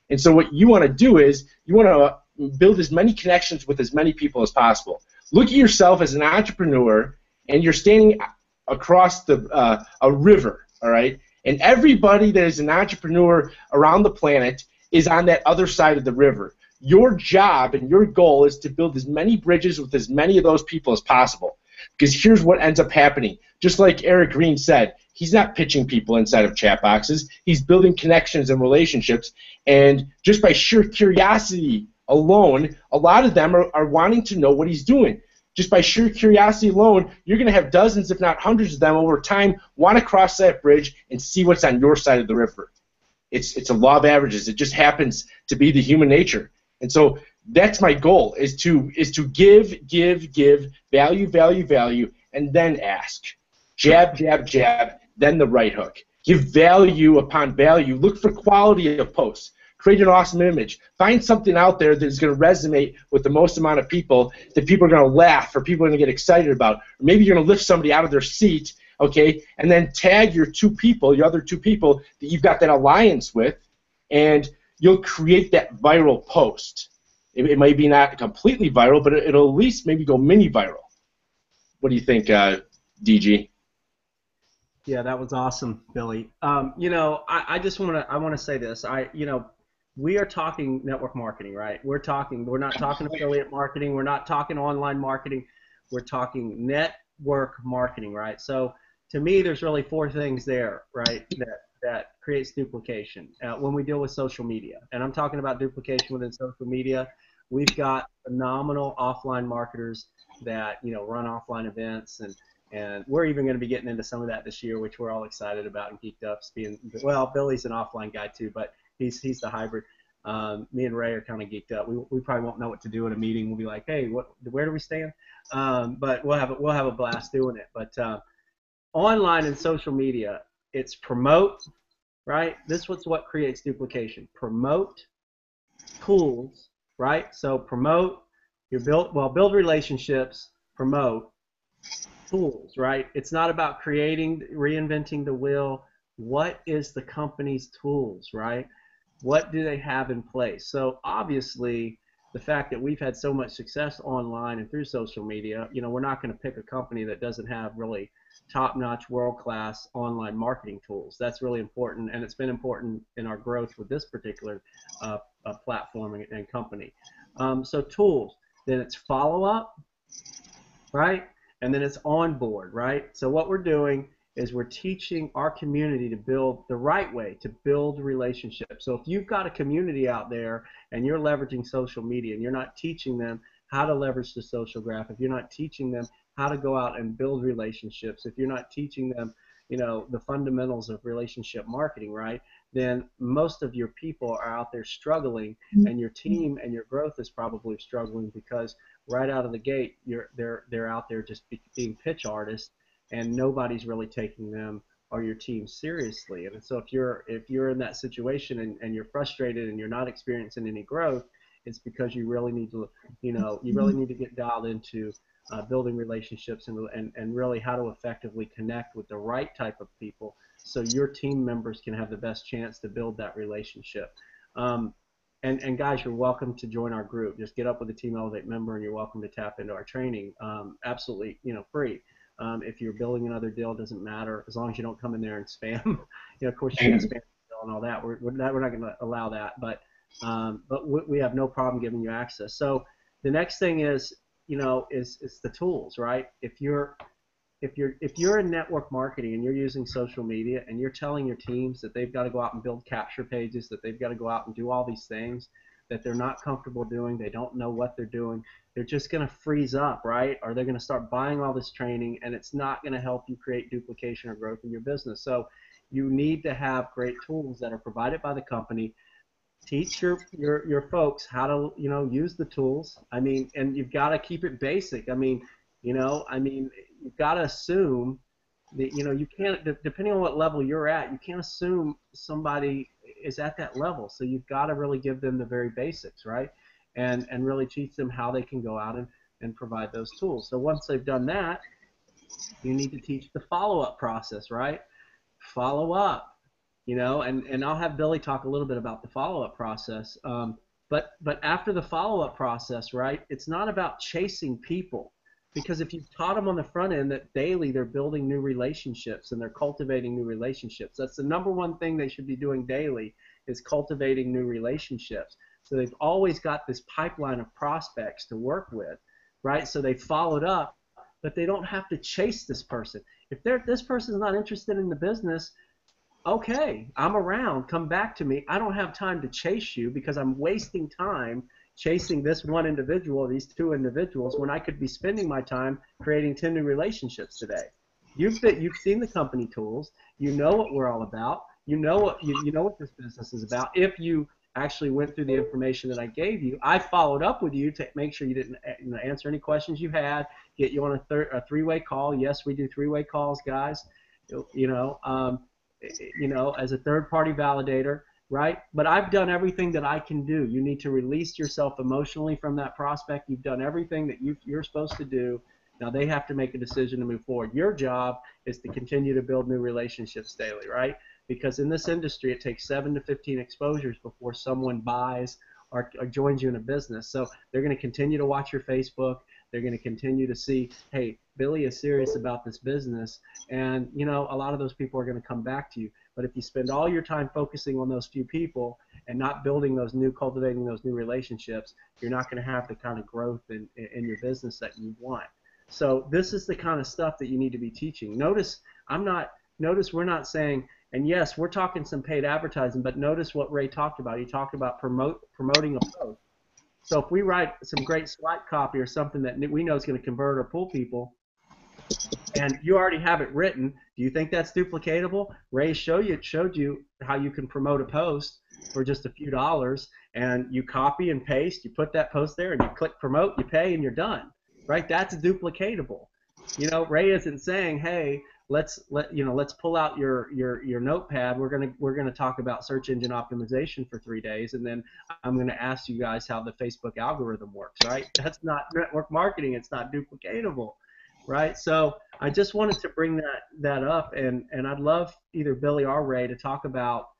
And so what you want to do is you want to build as many connections with as many people as possible. Look at yourself as an entrepreneur, and you're standing across a river, all right? And everybody that is an entrepreneur around the planet is on that other side of the river. Your job and your goal is to build as many bridges with as many of those people as possible. Because here's what ends up happening. Just like Eric Green said, he's not pitching people inside of chat boxes. He's building connections and relationships. And just by sheer curiosity alone, a lot of them are wanting to know what he's doing. Just by sheer curiosity alone, you're going to have dozens, if not hundreds of them over time want to cross that bridge and see what's on your side of the river. It's a law of averages. It just happens to be the human nature. And so that's my goal, is to give, value, and then ask. Jab, jab, jab, then the right hook. Give value upon value. Look for quality of posts. Create an awesome image. Find something out there that is going to resonate with the most amount of people, that people are going to laugh or people are going to get excited about. Or maybe you're going to lift somebody out of their seat, okay, and then tag your your other two people that you've got that alliance with, and you'll create that viral post. It might be not completely viral, but it'll at least maybe go mini viral. What do you think, DG? Yeah, that was awesome, Billy. I just want to say this. We are talking network marketing, right? We're not talking affiliate marketing. We're not talking online marketing. We're talking network marketing, right? So to me, there's really 4 things there, right, that creates duplication when we deal with social media. And I'm talking about duplication within social media. We've got phenomenal offline marketers that run offline events, and we're even going to be getting into some of that this year, which we're all excited about and geeked up. Well, Billy's an offline guy too, but he's the hybrid. Me and Ray are kind of geeked up. We probably won't know what to do in a meeting. We'll be like, hey, where do we stand? But we'll have a blast doing it. But online and social media, it's promote, right? This is what creates duplication. Promote, tools, right? So promote, build relationships, promote, tools, right? It's not about reinventing the wheel. What is the company's tools, right? What do they have in place? So obviously, the fact that we've had so much success online and through social media, we're not going to pick a company that doesn't have really top-notch, world-class online marketing tools. That's really important, and it's been important in our growth with this particular platform and company. So tools, then it's follow-up, right? And then it's onboard, right? So what we're doing is we're teaching our community to build the right way, to build relationships. So if you've got a community out there and you're leveraging social media and you're not teaching them how to leverage the social graph, if you're not teaching them how to go out and build relationships, if you're not teaching them, the fundamentals of relationship marketing, right, then most of your people are out there struggling, and your team and your growth is probably struggling because right out of the gate, they're out there just being pitch artists, and nobody's really taking them or your team seriously. And so if you're in that situation and you're frustrated and you're not experiencing any growth, it's because you really need to get dialed into building relationships and really how to effectively connect with the right type of people so your team members can have the best chance to build that relationship. And guys, you're welcome to join our group. Just get up with a Team Elevate member and you're welcome to tap into our training, absolutely free. If you're building another deal, it doesn't matter as long as you don't come in there and spam. Of course, you can spam and all that. We're not going to allow that, but we have no problem giving you access. So the next thing is the tools, right? If you're in network marketing and you're using social media and you're telling your teams that they've got to go out and build capture pages, that they've got to go out and do all these things that they're not comfortable doing, they don't know what they're doing, they're just going to freeze up, right? Or they're going to start buying all this training, and it's not going to help you create duplication or growth in your business. So you need to have great tools that are provided by the company. Teach your folks how to use the tools. And you've got to keep it basic. You've got to assume You can't, depending on what level you're at, you can't assume somebody is at that level. So you've got to really give them the very basics, right? And really teach them how they can go out and provide those tools. So once they've done that, you need to teach the follow-up process, right? Follow up, and I'll have Billy talk a little bit about the follow-up process. But after the follow-up process, right, it's not about chasing people. Because if you've taught them on the front end that daily they're building new relationships and they're cultivating new relationships, that's the number one thing they should be doing daily, is cultivating new relationships. So they've always got this pipeline of prospects to work with, right? So they followed up, but they don't have to chase this person. If this person's not interested in the business, okay, I'm around, come back to me. I don't have time to chase you because I'm wasting time chasing this one individual, these two individuals, when I could be spending my time creating 10 new relationships today. You've seen the company tools. You know what we're all about. You know what this business is about. If you actually went through the information that I gave you, I followed up with you to make sure you didn't answer any questions you had, get you on a three-way call. Yes, we do three-way calls, guys. As a third-party validator. Right? But I've done everything that I can do. You need to release yourself emotionally from that prospect. You've done everything that you're supposed to do. Now they have to make a decision to move forward. Your job is to continue to build new relationships daily, right? Because in this industry, it takes 7 to 15 exposures before someone buys or joins you in a business. So they're going to continue to watch your Facebook. They're going to continue to see, hey, Billy is serious about this business. And, a lot of those people are going to come back to you. But if you spend all your time focusing on those few people and not cultivating those new relationships, you're not going to have the kind of growth in your business that you want. So this is the kind of stuff that you need to be teaching. Notice we're not saying, and yes, we're talking some paid advertising, but notice what Ray talked about. He talked about promoting a post. So if we write some great Slack copy or something that we know is going to convert or pull people, and you already have it written, do you think that's duplicatable? Ray showed you how you can promote a post for just a few dollars, and you copy and paste, you put that post there, and you click promote, you pay, and you're done, right? That's duplicatable. Ray isn't saying, hey, let's pull out your notepad. We're gonna talk about search engine optimization for 3 days, and then I'm gonna ask you guys how the Facebook algorithm works, right? That's not network marketing. It's not duplicatable. Right, so I just wanted to bring that up, and I'd love either Billy or Ray to talk about,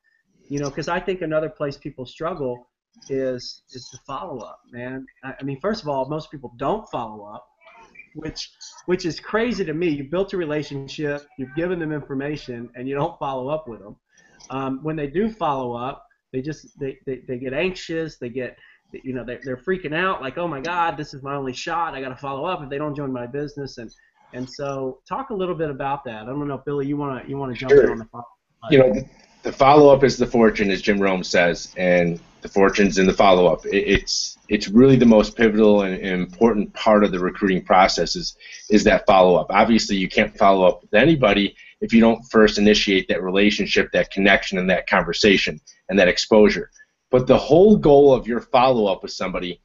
because I think another place people struggle is the follow-up, man. I mean, first of all, most people don't follow up, which is crazy to me. You built a relationship, you've given them information, and you don't follow up with them. When they do follow up, they get anxious, they're freaking out, like, oh my God, this is my only shot. I got to follow up if they don't join my business, and so talk a little bit about that. I don't know if Billy, you want to jump in on the follow-up. The follow-up is the fortune, as Jim Rome says, and the fortune's in the follow-up. It's really the most pivotal and important part of the recruiting process is that follow-up. Obviously, you can't follow up with anybody if you don't first initiate that relationship, that connection, and that conversation and that exposure. But the whole goal of your follow-up with somebody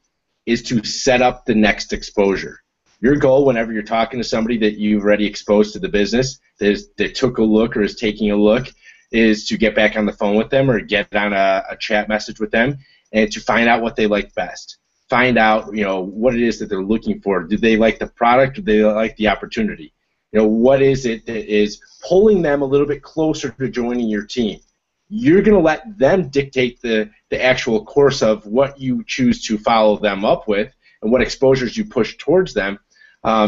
is to set up the next exposure. Your goal whenever you're talking to somebody that you've already exposed to the business, that took a look or is taking a look, is to get back on the phone with them or get on a chat message with them and to find out what they like best. Find out, what it is that they're looking for. Do they like the product or do they like the opportunity? What is it that is pulling them a little bit closer to joining your team? You're going to let them dictate the actual course of what you choose to follow them up with and what exposures you push towards them,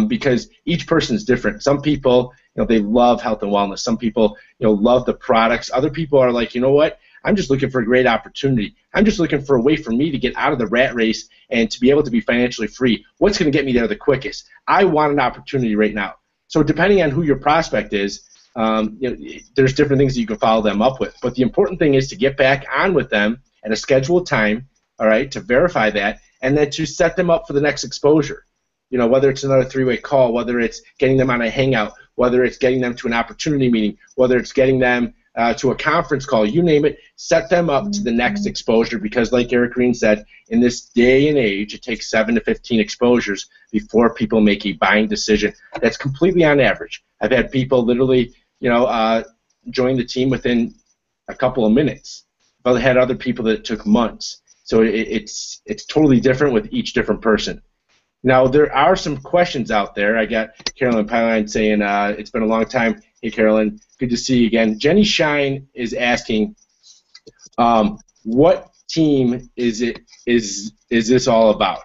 because each person is different. Some people, they love health and wellness. Some people, love the products. Other people are like, what? I'm just looking for a great opportunity. I'm just looking for a way for me to get out of the rat race and to be able to be financially free. What's going to get me there the quickest? I want an opportunity right now. So depending on who your prospect is, there's different things that you can follow them up with. But the important thing is to get back on with them at a scheduled time, all right, to verify that, and then to set them up for the next exposure. Whether it's another three-way call, whether it's getting them on a hangout, whether it's getting them to an opportunity meeting, whether it's getting them to a conference call, you name it, set them up to the next exposure, because like Eric Green said, in this day and age, it takes 7 to 15 exposures before people make a buying decision. That's completely on average. I've had people literally, join the team within a couple of minutes. But I had other people that took months. So it's totally different with each different person. Now, there are some questions out there. I got Carolyn Pyline saying, it's been a long time. Hey, Carolyn, good to see you again. Jenny Shine is asking, what team is this all about?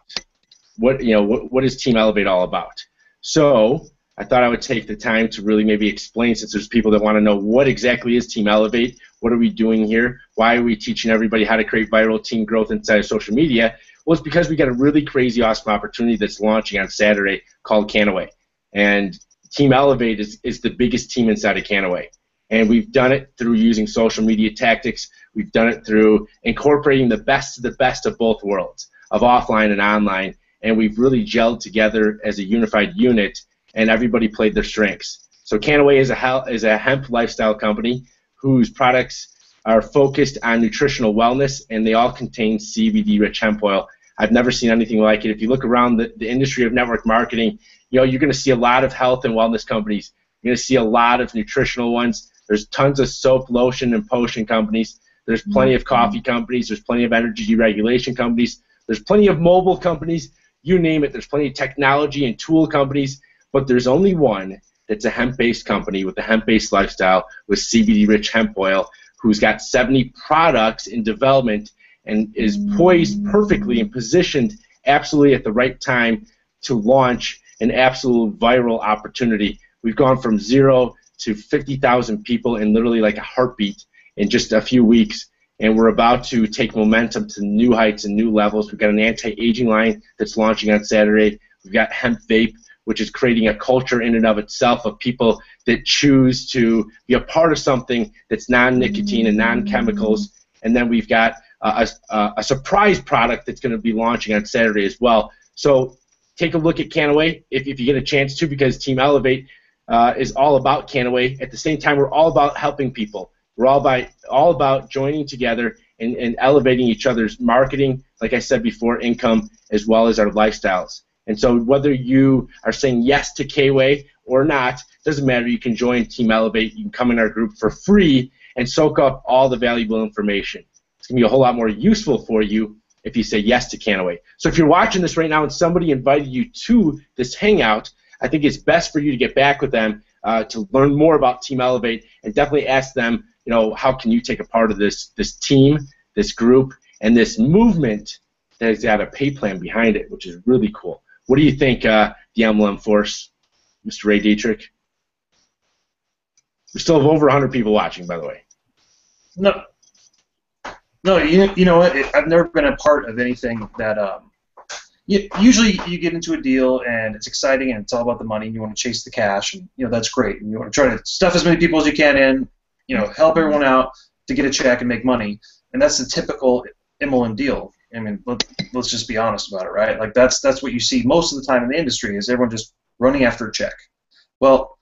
What is Team Elevate all about? So I thought I would take the time to really maybe explain, since there's people that want to know what exactly is Team Elevate, what are we doing here, why are we teaching everybody how to create viral team growth inside of social media? Well, it's because we got a really crazy, awesome opportunity that's launching on Saturday called Canaway. And Team Elevate is the biggest team inside of Canaway. And we've done it through using social media tactics. We've done it through incorporating the best of both worlds, of offline and online. And we've really gelled together as a unified unit, and everybody played their strengths. So Canaway is a hemp lifestyle company whose products are focused on nutritional wellness, and they all contain CBD-rich hemp oil. I've never seen anything like it. If you look around the industry of network marketing, you're going to see a lot of health and wellness companies. You're going to see a lot of nutritional ones. There's tons of soap, lotion, and potion companies. There's plenty of coffee companies. There's plenty of energy deregulation companies. There's plenty of mobile companies. You name it. There's plenty of technology and tool companies. But there's only one that's a hemp-based company with a hemp-based lifestyle with CBD-rich hemp oil, who's got 70 products in development and is poised perfectly and positioned absolutely at the right time to launch an absolute viral opportunity. We've gone from 0 to 50,000 people in literally like a heartbeat in just a few weeks, and we're about to take momentum to new heights and new levels. We've got an anti-aging line that's launching on Saturday. We've got hemp vape, which is creating a culture in and of itself of people that choose to be a part of something that's non-nicotine and non-chemicals. And then we've got a surprise product that's going to be launching on Saturday as well. So take a look at Canaway if you get a chance to, because Team Elevate is all about Canaway. At the same time, we're all about helping people. We're all about joining together and elevating each other's marketing, like I said before, income, as well as our lifestyles. And so whether you are saying yes to Canaway or not, doesn't matter. You can join Team Elevate. You can come in our group for free and soak up all the valuable information. It's going to be a whole lot more useful for you if you say yes to Canaway. So if you're watching this right now and somebody invited you to this hangout, I think it's best for you to get back with them to learn more about Team Elevate, and definitely ask them, how can you take a part of this team, this group, and this movement that has got a pay plan behind it, which is really cool. What do you think, the MLM Force, Mr. Ray Dietrich? We still have over 100 people watching, by the way. No, you know what? I've never been a part of anything that. Usually, you get into a deal and it's exciting and it's all about the money and you want to chase the cash, and that's great, and you want to try to stuff as many people as you can in, help everyone out to get a check and make money, and that's the typical MLM deal. I mean, let's just be honest about it, right? Like that's what you see most of the time in the industry, is everyone just running after a check. Well,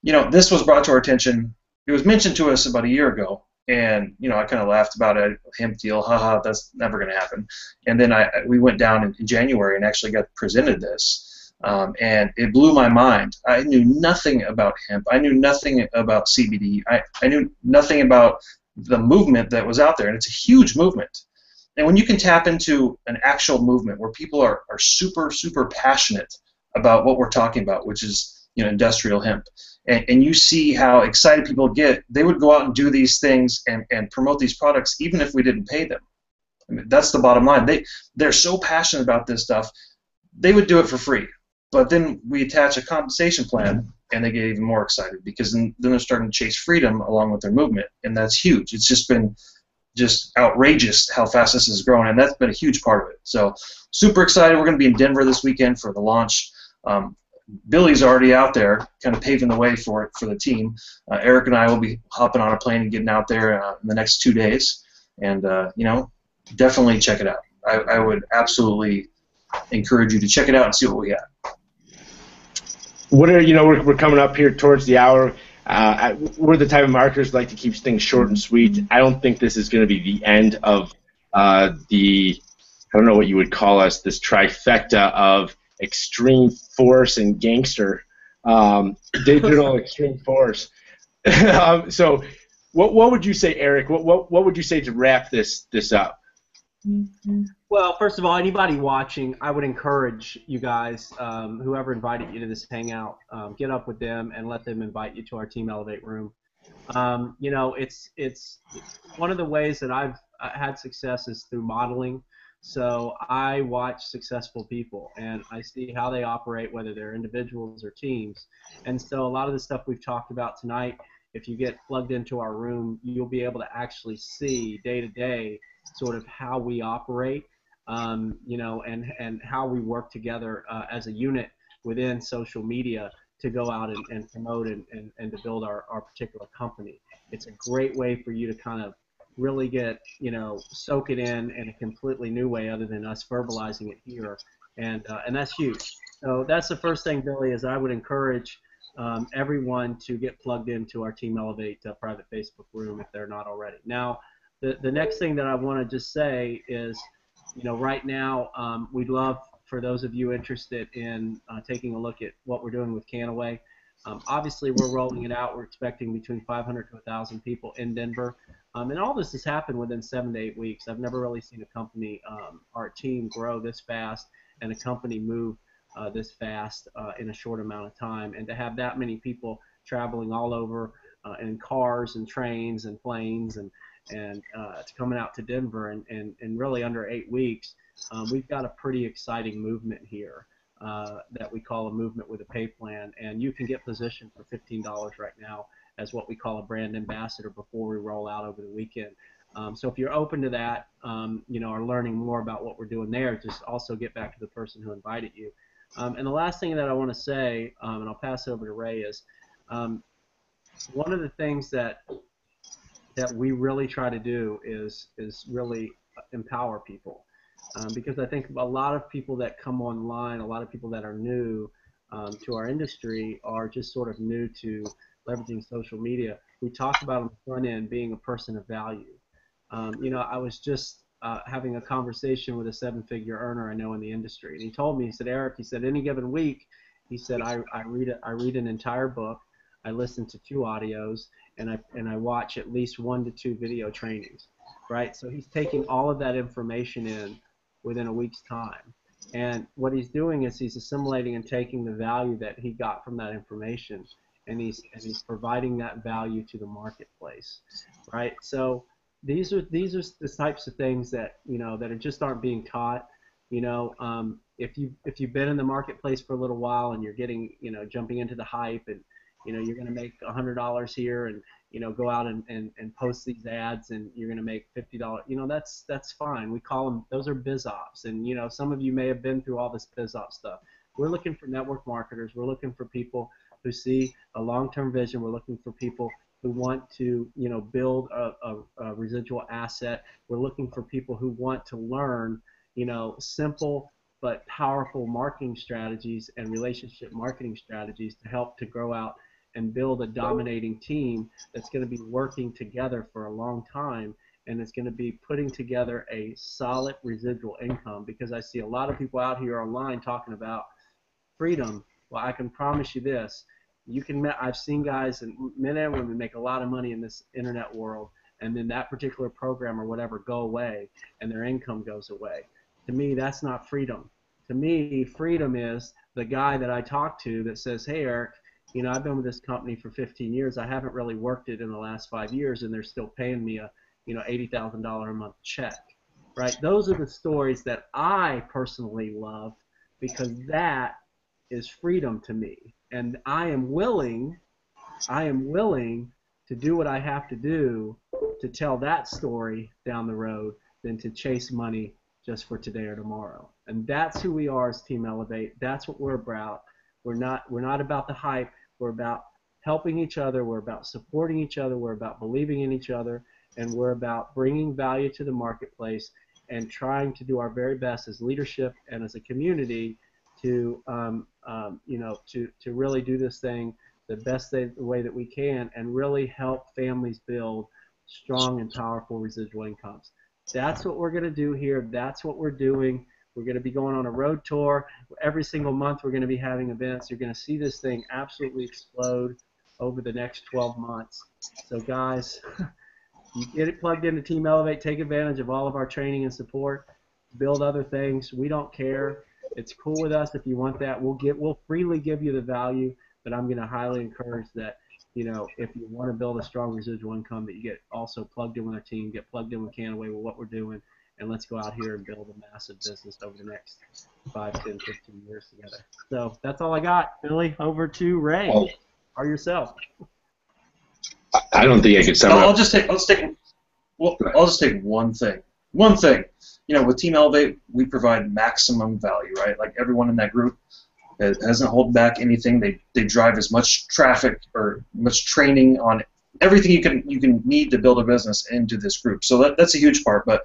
this was brought to our attention. It was mentioned to us about a year ago, and I kind of laughed about it. Hemp deal, haha, that's never going to happen. And then we went down in January and actually got presented this, and it blew my mind. I knew nothing about hemp. I knew nothing about CBD. I knew nothing about the movement that was out there, and it's a huge movement. And when you can tap into an actual movement where people are super, super passionate about what we're talking about, which is industrial hemp, and you see how excited people get, they would go out and do these things and promote these products even if we didn't pay them. I mean, that's the bottom line. They're so passionate about this stuff, they would do it for free. But then we attach a compensation plan, and they get even more excited, because then they're starting to chase freedom along with their movement, and that's huge. It's just been outrageous how fast this has grown, and that's been a huge part of it. So super excited. We're going to be in Denver this weekend for the launch. Billy's already out there kind of paving the way for the team. Eric and I will be hopping on a plane and getting out there in the next 2 days, and definitely check it out. I would absolutely encourage you to check it out and see what we got. We're coming up here towards the hour. We're the type of marketers who like to keep things short and sweet. I don't think this is going to be the end of I don't know what you would call us, this trifecta of extreme force and gangster digital extreme force. So, what would you say, Eric? What would you say to wrap this up? Well, first of all, anybody watching, I would encourage you guys, whoever invited you to this hangout, get up with them and let them invite you to our Team Elevate room. You know, it's one of the ways that I've had success is through modeling. So I watch successful people and I see how they operate, whether they're individuals or teams. And so a lot of the stuff we've talked about tonight, if you get plugged into our room, you'll be able to actually see day to day sort of how we operate, you know, and how we work together as a unit within social media to go out and promote and to build our particular company. It's a great way for you to kind of really get, you know, soak it in a completely new way other than us verbalizing it here, and that's huge. So that's the first thing, Billy, is I would encourage everyone to get plugged into our Team Elevate private Facebook room if they're not already. Now, the next thing that I want to just say is, you know, right now we'd love for those of you interested in taking a look at what we're doing with Canaway. Obviously, we're rolling it out. We're expecting between 500 to 1,000 people in Denver. And all this has happened within 7 to 8 weeks. I've never really seen a company, our team, grow this fast and a company move this fast in a short amount of time. And to have that many people traveling all over in cars and trains and planes and it's coming out to Denver and really under 8 weeks, we've got a pretty exciting movement here that we call a movement with a pay plan, and you can get positioned for $15 right now as what we call a brand ambassador before we roll out over the weekend. So if you're open to that, you know, or learning more about what we're doing there, just also get back to the person who invited you. And the last thing that I want to say, and I'll pass it over to Ray, is one of the things that we really try to do is really empower people, because I think a lot of people that come online, a lot of people that are new to our industry are just sort of new to leveraging social media. We talk about on the front end being a person of value. You know, I was just having a conversation with a 7-figure earner I know in the industry, and he told me, he said, Eric, he said, any given week, he said, I read an entire book, I listen to 2 audios, and I watch at least 1 to 2 video trainings, right? So he's taking all of that information in within a week's time. And what he's doing is he's assimilating and taking the value that he got from that information, and he's providing that value to the marketplace, right? So these are the types of things that, you know, that are just aren't being taught. You know, if you've been in the marketplace for a little while and you're getting, you know, jumping into the hype, and you know, you're going to make $100 here and, you know, go out and post these ads and you're going to make $50. You know, that's fine. We call them, those are biz ops. And, you know, some of you may have been through all this biz op stuff. We're looking for network marketers. We're looking for people who see a long-term vision. We're looking for people who want to, you know, build a residual asset. We're looking for people who want to learn, you know, simple but powerful marketing strategies and relationship marketing strategies to help to grow out and build a dominating team that's going to be working together for a long time, and it's going to be putting together a solid residual income. Because I see a lot of people out here online talking about freedom. Well, I can promise you this: I've seen guys, and men and women, make a lot of money in this internet world, and then that particular program or whatever go away, and their income goes away. To me, that's not freedom. To me, freedom is the guy that I talk to that says, hey, Eric, you know, I've been with this company for 15 years. I haven't really worked it in the last 5 years, and they're still paying me a, you know, $80,000 a month check, right? Those are the stories that I personally love, because that is freedom to me, and I am willing to do what I have to do to tell that story down the road than to chase money just for today or tomorrow. And that's who we are as Team Elevate. That's what we're about. We're not about the hype. We're about helping each other. We're about supporting each other. We're about believing in each other, and we're about bringing value to the marketplace and trying to do our very best as leadership and as a community to you know, to really do this thing the best way that we can, and really help families build strong and powerful residual incomes. That's what we're going to do here. That's what we're doing. We're going to be going on a road tour. Every single month we're going to be having events. You're going to see this thing absolutely explode over the next 12 months. So guys, you get it plugged into Team Elevate. Take advantage of all of our training and support. Build other things. We don't care. It's cool with us if you want that. We'll freely give you the value, but I'm going to highly encourage that, you know, if you want to build a strong residual income, that you get also plugged in with our team, get plugged in with Canaway with what we're doing, and let's go out here and build a massive business over the next 5, 10, 15 years together. So that's all I got. Billy, over to Ray. Oh. Or yourself. I don't think I could sum up. I'll just take one thing. One thing. You know, with Team Elevate, we provide maximum value, right? Like everyone in that group hasn't held back anything. They drive as much traffic or much training on everything you can need to build a business into this group. So that's a huge part. But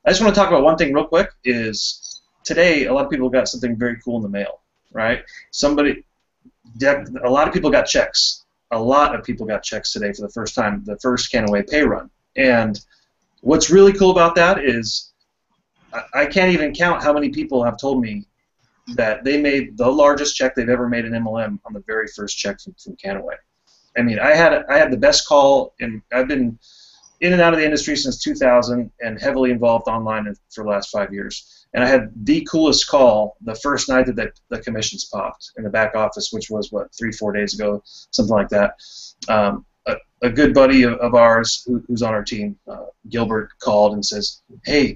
I just want to talk about one thing real quick. Is today a lot of people got something very cool in the mail, right? A lot of people got checks. A lot of people got checks today for the first time, the first Canaway pay run. And what's really cool about that is I can't even count how many people have told me that they made the largest check they've ever made in MLM on the very first check from Canaway. I mean, I had the best call, and I've been in and out of the industry since 2000 and heavily involved online for the last 5 years. And I had the coolest call the first night that the commissions popped in the back office, which was, what, 3-4 days ago, something like that. A good buddy of ours who's on our team, Gilbert, called and says, "Hey,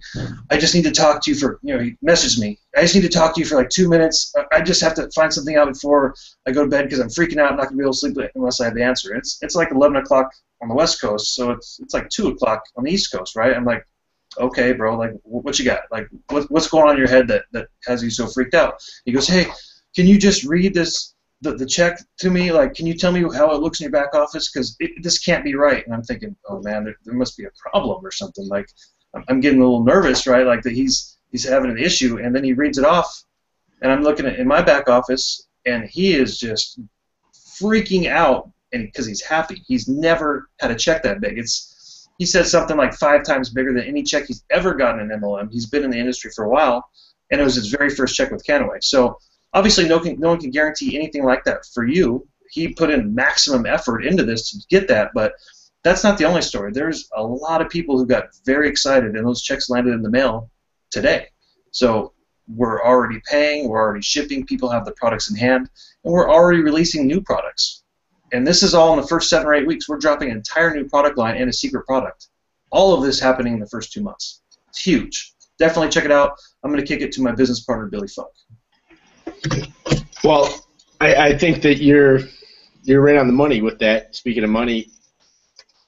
I just need to talk to you for," you know, he messaged me, "I just need to talk to you for like 2 minutes. I just have to find something out before I go to bed because I'm freaking out. I'm not going to be able to sleep unless I have the answer." It's like 11 o'clock on the West Coast, so it's like 2 o'clock on the East Coast, right? I'm like, "Okay, bro, like, what you got? Like, what's going on in your head that has you so freaked out?" He goes, "Hey, can you just read the check to me? Like, can you tell me how it looks in your back office? Because this can't be right." And I'm thinking, oh man, there must be a problem or something. Like, I'm getting a little nervous, right? Like that he's having an issue. And then he reads it off, and I'm looking at in my back office, and he is just freaking out, and because he's happy. He's never had a check that big. He said something like 5 times bigger than any check he's ever gotten in MLM. He's been in the industry for a while, and it was his very first check with Canaway. So obviously, no one can guarantee anything like that for you. He put in maximum effort into this to get that, but that's not the only story. There's a lot of people who got very excited, and those checks landed in the mail today. So we're already paying, we're already shipping, people have the products in hand, and we're already releasing new products. And this is all in the first 7 or 8 weeks. We're dropping an entire new product line and a secret product. All of this happening in the first 2 months. It's huge. Definitely check it out. I'm going to kick it to my business partner, Billy Funk. Well, I think that you're right on the money with that. Speaking of money,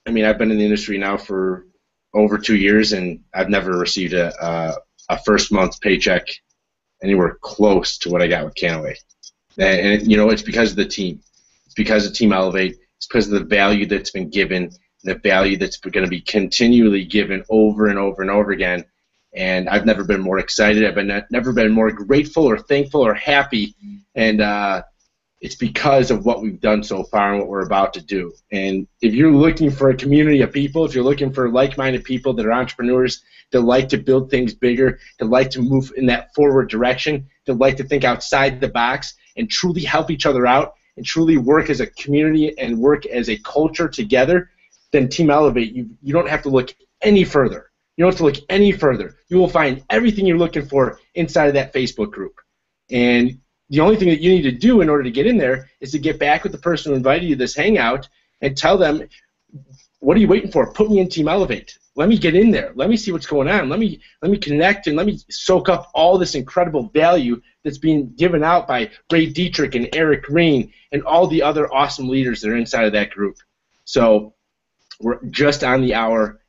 I mean, I've been in the industry now for over 2 years, and I've never received a first month paycheck anywhere close to what I got with Canaway. And you know, it's because of the team. It's because of Team Elevate. It's because of the value that's been given, the value that's going to be continually given over and over and over again. And I've never been more excited. I've never been more grateful or thankful or happy. And it's because of what we've done so far and what we're about to do. And if you're looking for a community of people, if you're looking for like-minded people that are entrepreneurs, that like to build things bigger, that like to move in that forward direction, that like to think outside the box and truly help each other out and truly work as a community and work as a culture together, then Team Elevate, you don't have to look any further. You don't have to look any further. You will find everything you're looking for inside of that Facebook group. And the only thing that you need to do in order to get in there is to get back with the person who invited you to this hangout and tell them, what are you waiting for? Put me in Team Elevate. Let me get in there. Let me see what's going on. Let me connect and let me soak up all this incredible value that's being given out by Ray Dietrich and Eric Green and all the other awesome leaders that are inside of that group. So we're just on the hour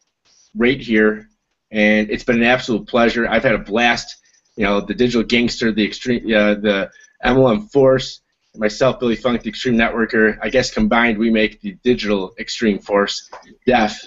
right here. And it's been an absolute pleasure. I've had a blast. You know, the Digital Gangster, the Extreme, the MLM Force, myself, Billy Funk, the Extreme Networker. I guess combined we make the Digital Extreme Force, DEF.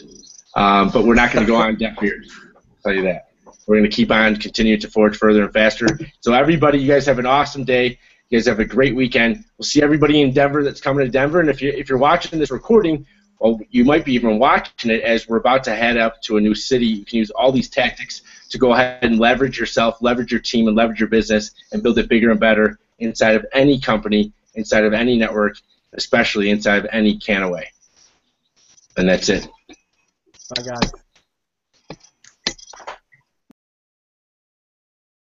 But we're not going to go on DEF here. I'll tell you that. We're going to keep on, continue to forge further and faster. So everybody, you guys have an awesome day. You guys have a great weekend. We'll see everybody in Denver that's coming to Denver. And if you're watching this recording, or you might be even watching it as we're about to head up to a new city. You can use all these tactics to go ahead and leverage yourself, leverage your team, and leverage your business and build it bigger and better inside of any company, inside of any network, especially inside of any Canaway. And that's it. Bye, guys.